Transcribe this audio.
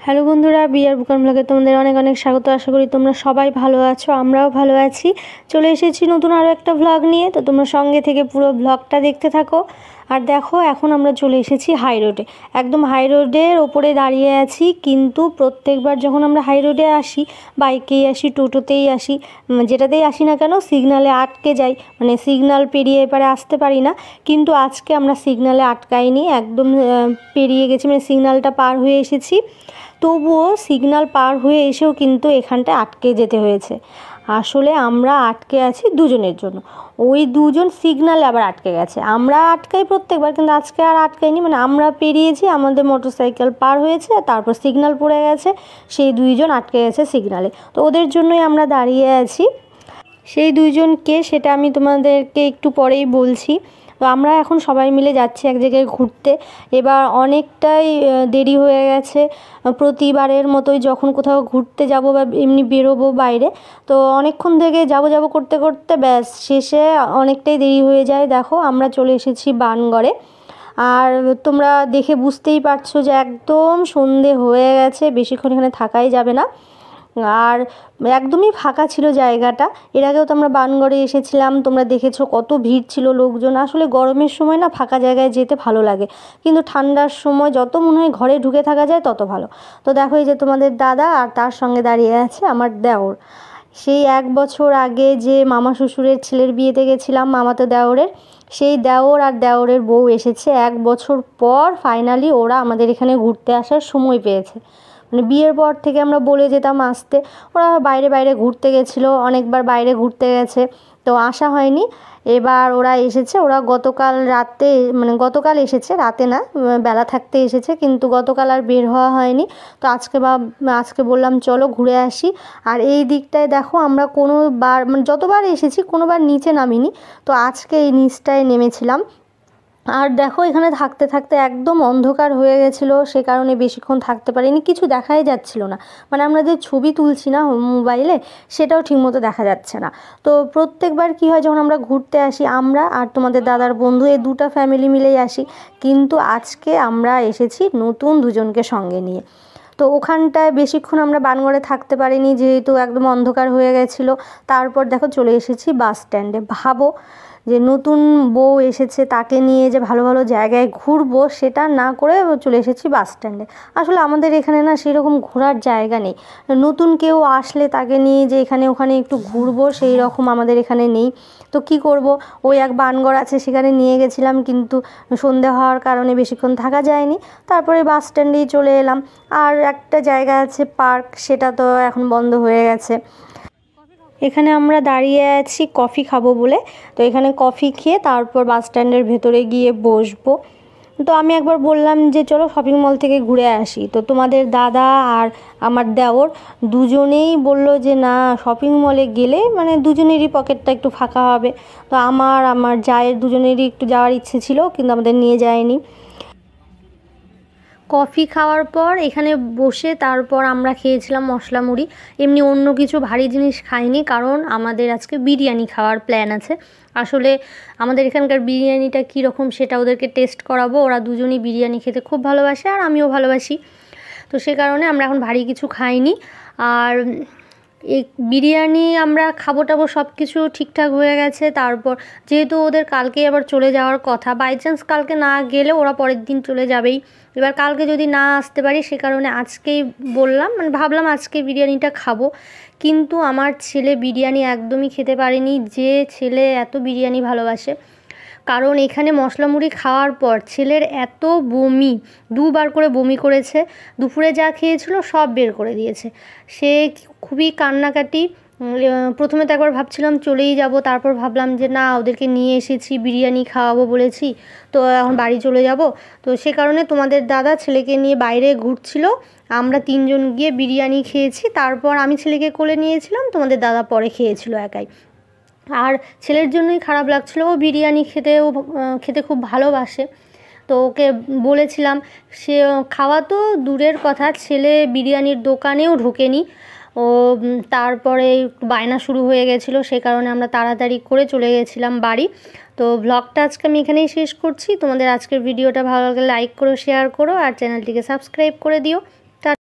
Hello বন্ধুরা, বিয়ার বুকান ব্লগে তোমাদের অনেক অনেক স্বাগত। আশা করি তোমরা সবাই ভালো আছো, আমরাও ভালো আছি। চলে এসেছি নতুন আরও একটা ভ্লগ নিয়ে। তো তোমরা সঙ্গে থেকে পুরো ভ্লগটা দেখতে থাকো। আর দেখো, এখন আমরা চলে এসেছি হাই রোডে, একদম হাই রোডের ওপরে দাঁড়িয়ে আছি। কিন্তু প্রত্যেকবার যখন আমরা হাই রোডে আসি, বাইকেই আসি, টোটোতেই আসি, যেটাতেই আসি না কেন, সিগনালে আটকে যাই, মানে সিগনাল পেরিয়ে এপারে আসতে পারি না। কিন্তু আজকে আমরা সিগনালে আটকাইনি, একদম পেরিয়ে গেছি, মানে সিগনালটা পার হয়ে এসেছি। তবুও সিগনাল পার হয়ে এসেও কিন্তু এখানটায় আটকে যেতে হয়েছে। আসলে আমরা আটকে আছি দুজনের জন্য, ওই দুজন সিগনালে আবার আটকে গেছে। আমরা আটকাই প্রত্যেকবার, কিন্তু আজকে আর আটকাইনি। মানে আমরা পেরিয়েছি, আমাদের মোটরসাইকেল পার হয়েছে, তারপর সিগনাল পড়ে গেছে, সেই দুইজন আটকে গেছে সিগনালে। তো ওদের জন্যই আমরা দাঁড়িয়ে আছি। সেই দুইজনকে সেটা আমি তোমাদেরকে একটু পরেই বলছি। তো আমরা এখন সবাই মিলে যাচ্ছি এক জায়গায় ঘুরতে। এবার অনেকটাই দেরি হয়ে গেছে। প্রতিবারের মতোই যখন কোথাও ঘুরতে যাব বা এমনি বেরোবো বাইরে, তো অনেকক্ষণ থেকে যাব করতে করতে ব্যাস শেষে অনেকটাই দেরি হয়ে যায়। দেখো, আমরা চলে এসেছি বানগড়ে। আর তোমরা দেখে বুঝতেই পারছো যে একদম সন্ধে হয়ে গেছে, বেশিক্ষণ এখানে থাকাই যাবে না। আর একদমই ফাঁকা ছিল জায়গাটা। এর আগেও তো আমরা বানগড়ে এসেছিলাম, তোমরা দেখেছো কত ভিড় ছিল লোকজন। আসলে গরমের সময় না ফাঁকা জায়গায় যেতে ভালো লাগে, কিন্তু ঠান্ডার সময় যত মনে হয় ঘরে ঢুকে থাকা যায় তত ভালো। তো দেখো, এই যে তোমাদের দাদা আর তার সঙ্গে দাঁড়িয়ে আছে আমার দেওর। সেই 1 বছর আগে যে মামা শ্বশুরের ছেলের বিয়েতে গেছিলাম, মামাতো দেওরের, সেই দেওর আর দেওরের বউ এসেছে 1 বছর পর। ফাইনালি ওরা আমাদের এখানে ঘুরতে আসার সময় পেয়েছে। মানে বিয়ের পর থেকে আমরা বলে যেতাম আসতে, ওরা বাইরে বাইরে ঘুরতে গেছিলো, অনেকবার বাইরে ঘুরতে গেছে, তো আসা হয়নি। এবার ওরা এসেছে। ওরা গতকাল রাতে, মানে গতকাল এসেছে, রাতে না, বেলা থাকতে এসেছে, কিন্তু গতকাল আর বের হওয়া হয়নি। তো আজকে বললাম চলো ঘুরে আসি। আর এই দিকটায় দেখো, আমরা কোনোবার, মানে যতবার এসেছি কোনোবার নিচে নামিনি, তো আজকে এই নিচটায় নেমেছিলাম। আর দেখো, এখানে থাকতে থাকতে একদম অন্ধকার হয়ে গেছিলো, সে কারণে বেশিক্ষণ থাকতে পারিনি, কিছু দেখাই যাচ্ছিল না। মানে আমরা যে ছবি তুলছি না মোবাইলে, সেটাও ঠিকমতো দেখা যাচ্ছে না। তো প্রত্যেকবার কি হয়, যখন আমরা ঘুরতে আসি, আমরা আর তোমাদের দাদার বন্ধু, এই দুটো ফ্যামিলি মিলেই আসি। কিন্তু আজকে আমরা এসেছি নতুন দুজনকে সঙ্গে নিয়ে। তো ওখানটায় বেশিক্ষণ আমরা বানগড়ে থাকতে পারিনি, যেহেতু একদম অন্ধকার হয়ে গেছিলো। তারপর দেখো চলে এসেছি বাস স্ট্যান্ডে। ভাবো যে নতুন বউ এসেছে, তাকে নিয়ে যে ভালো ভালো জায়গায় ঘুরবো সেটা না করে চলে এসেছি বাস স্ট্যান্ডে। আসলে আমাদের এখানে না সেরকম ঘোরার জায়গা নেই। নতুন কেউ আসলে তাকে নিয়ে যে এখানে ওখানে একটু ঘুরবো, সেই রকম আমাদের এখানে নেই। তো কি করব, ওই এক বানগড় আছে, সেখানে নিয়ে গেছিলাম, কিন্তু সন্ধে হওয়ার কারণে বেশিক্ষণ থাকা যায়নি। তারপরে বাস স্ট্যান্ডেই চলে এলাম। আর একটা জায়গা আছে পার্ক, সেটা তো এখন বন্ধ হয়ে গেছে। এখানে আমরা দাঁড়িয়ে আছি কফি খাবো বলে। তো এখানে কফি খেয়ে তারপর বাস স্ট্যান্ডের ভেতরে গিয়ে বসবো। তো আমি একবার বললাম যে চলো শপিং মল থেকে ঘুরে আসি। তো তোমাদের দাদা আর আমার দেওর দুজনেই বলল যে না, শপিং মলে গেলে মানে দুজনেরই পকেটটা একটু ফাঁকা হবে। তো আমার জায়ের দুজনেরই একটু যাওয়ার ইচ্ছে ছিল, কিন্তু আমাদের নিয়ে যায়নি। কফি খাওয়ার পর এখানে বসে তারপর আমরা খেয়েছিলাম মশলা মুড়ি। এমনি অন্য কিছু ভারী জিনিস খাইনি, কারণ আমাদের আজকে বিরিয়ানি খাওয়ার প্ল্যান আছে। আসলে আমাদের এখানকার বিরিয়ানিটা কীরকম সেটা ওদেরকে টেস্ট করাবো। ওরা দুজনই বিরিয়ানি খেতে খুব ভালোবাসে, আর আমিও ভালোবাসি। তো সে কারণে আমরা এখন ভারী কিছু খাইনি। আর এই বিরিয়ানি আমরা খাবো টাবো সব কিছু ঠিকঠাক হয়ে গেছে। তারপর যেহেতু ওদের কালকেই আবার চলে যাওয়ার কথা, বাই চান্স কালকে না গেলে ওরা পরের দিন চলে যাবেই। এবার কালকে যদি না আসতে পারি, সে কারণে আজকেই বললাম, মানে ভাবলাম আজকে বিরিয়ানিটা খাবো। কিন্তু আমার ছেলে বিরিয়ানি একদমই খেতে পারেনি, যে ছেলে এত বিরিয়ানি ভালোবাসে। কারণ এখানে মশলা মুড়ি খাওয়ার পর ছেলের এত বমি, 2বার করে বমি করেছে। দুপুরে যা খেয়েছিল সব বের করে দিয়েছে। সে খুবই কান্নাকাটি। প্রথমে তো একবার ভাবছিলাম চলেই যাব, তারপর ভাবলাম যে না, ওদেরকে নিয়ে এসেছি, বিরিয়ানি খাওয়াবো বলেছি, তো এখন বাড়ি চলে যাব। তো সে কারণে তোমাদের দাদা ছেলেকে নিয়ে বাইরে ঘুরছিল, আমরা 3জন গিয়ে বিরিয়ানি খেয়েছি। তারপর আমি ছেলেকে কোলে নিয়েছিলাম, তোমাদের দাদা পরে খেয়েছিল একাই। আর ছেলের জন্যই খারাপ লাগছিলো, ও বিরিয়ানি খেতে খুব ভালোবাসে। তো ওকে বলেছিলাম, সে খাওয়া তো দূরের কথা, ছেলে বিরিয়ানির দোকানেও ঢোকেনি। ও তারপরে বায়না শুরু হয়ে গেছিলো, সে কারণে আমরা তাড়াতাড়ি করে চলে গেছিলাম বাড়ি। তো ব্লগটা আজকে আমি এখানেই শেষ করছি। তোমাদের আজকের ভিডিওটা ভালো লাগলে লাইক করো, শেয়ার করো, আর চ্যানেলটিকে সাবস্ক্রাইব করে দিও।